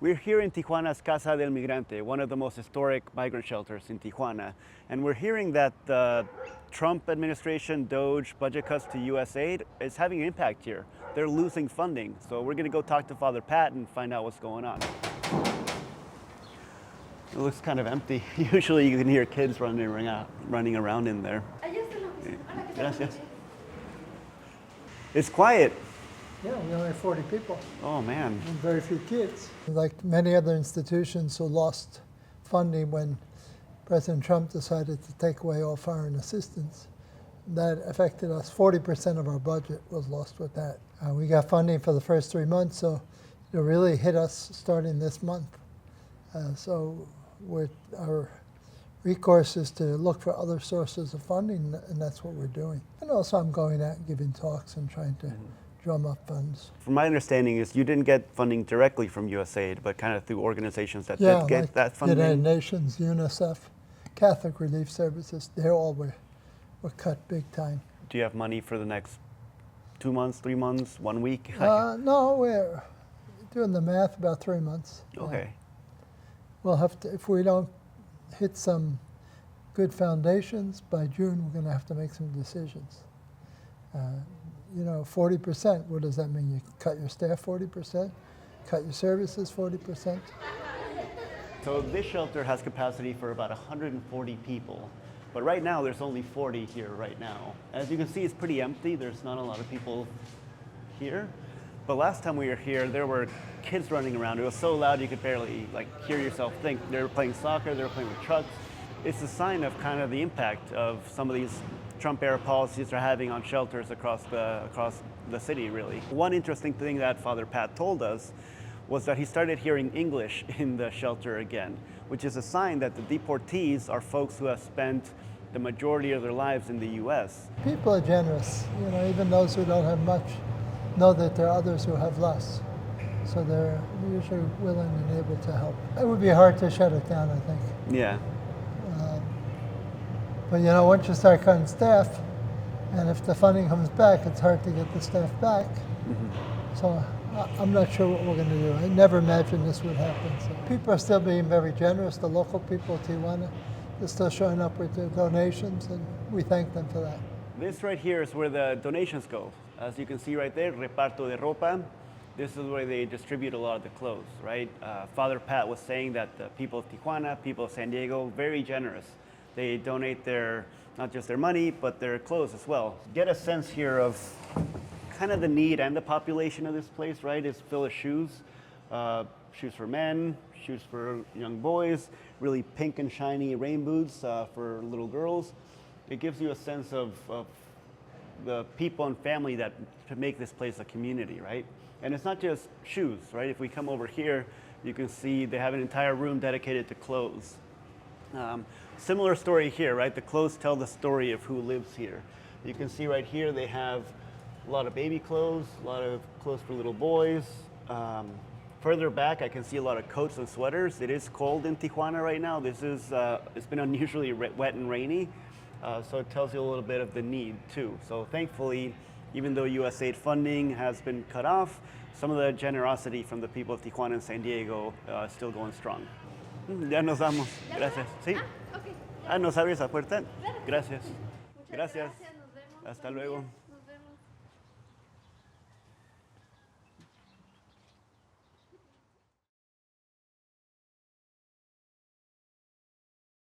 We're here in Tijuana's Casa del Migrante, one of the most historic migrant shelters in Tijuana. And we're hearing that the Trump administration, DOGE, budget cuts to USAID is having an impact here. They're losing funding. So we're going to go talk to Father Pat and find out what's going on. It looks kind of empty. Usually you can hear kids running around in there. Gracias. It's quiet. Yeah, we only have 40 people. Oh, man. And very few kids. Like many other institutions who lost funding when President Trump decided to take away all foreign assistance, that affected us. 40% of our budget was lost with that. We got funding for the first 3 months, so it really hit us starting this month. So our recourse is to look for other sources of funding, and that's what we're doing. And also I'm going out and giving talks and trying to drum up funds. From my understanding is you didn't get funding directly from USAID, but kind of through organizations that did get like that funding. United Nations, UNICEF, Catholic Relief Services, they all were cut big time. Do you have money for the next 2 months, 3 months, 1 week? No, we're doing the math, about 3 months. Okay. We'll have to, if we don't hit some good foundations by June, we're going to have to make some decisions. 40%, what does that mean? You cut your staff 40%? Cut your services 40%? So this shelter has capacity for about 140 people. But right now, there's only 40 here right now. As you can see, it's pretty empty. There's not a lot of people here. But last time we were here, there were kids running around. It was so loud you could barely hear yourself think. They were playing soccer, they were playing with trucks. It's a sign of kind of the impact of some of these Trump-era policies are having on shelters across the city, really. One interesting thing that Father Pat told us was that he started hearing English in the shelter again, which is a sign that the deportees are folks who have spent the majority of their lives in the U.S. People are generous. Even those who don't have much know that there are others who have less. So they're usually willing and able to help. It would be hard to shut it down, I think. Yeah. But once you start cutting staff, and if the funding comes back, it's hard to get the staff back. Mm-hmm. So I'm not sure what we're going to do. I never imagined this would happen. So people are still being very generous. The local people of Tijuana, they're still showing up with their donations, and we thank them for that. This right here is where the donations go. As you can see right there, reparto de ropa. This is where they distribute a lot of the clothes, right? Father Pat was saying that the people of Tijuana, people of San Diego, very generous. They donate not just their money, but their clothes as well. Get a sense here of kind of the need and the population of this place, right? It's full of shoes. Shoes for men, shoes for young boys, really pink and shiny rain boots for little girls. It gives you a sense of the people and family that to make this place a community, right? And it's not just shoes, right? If we come over here, you can see they have an entire room dedicated to clothes. Similar story here, right? The clothes tell the story of who lives here. You can see right here they have a lot of baby clothes, a lot of clothes for little boys. Further back, I can see a lot of coats and sweaters. It is cold in Tijuana right now. It's been unusually wet and rainy, so it tells you a little bit of the need too. So thankfully, even though USAID funding has been cut off, some of the generosity from the people of Tijuana and San Diego is still going strong. Ya nos vamos. Gracias. ¿Sí? Okay. ¿Nos abre esa puerta? Claro. Gracias. Muchas Gracias. gracias. Nos vemos. Hasta luego.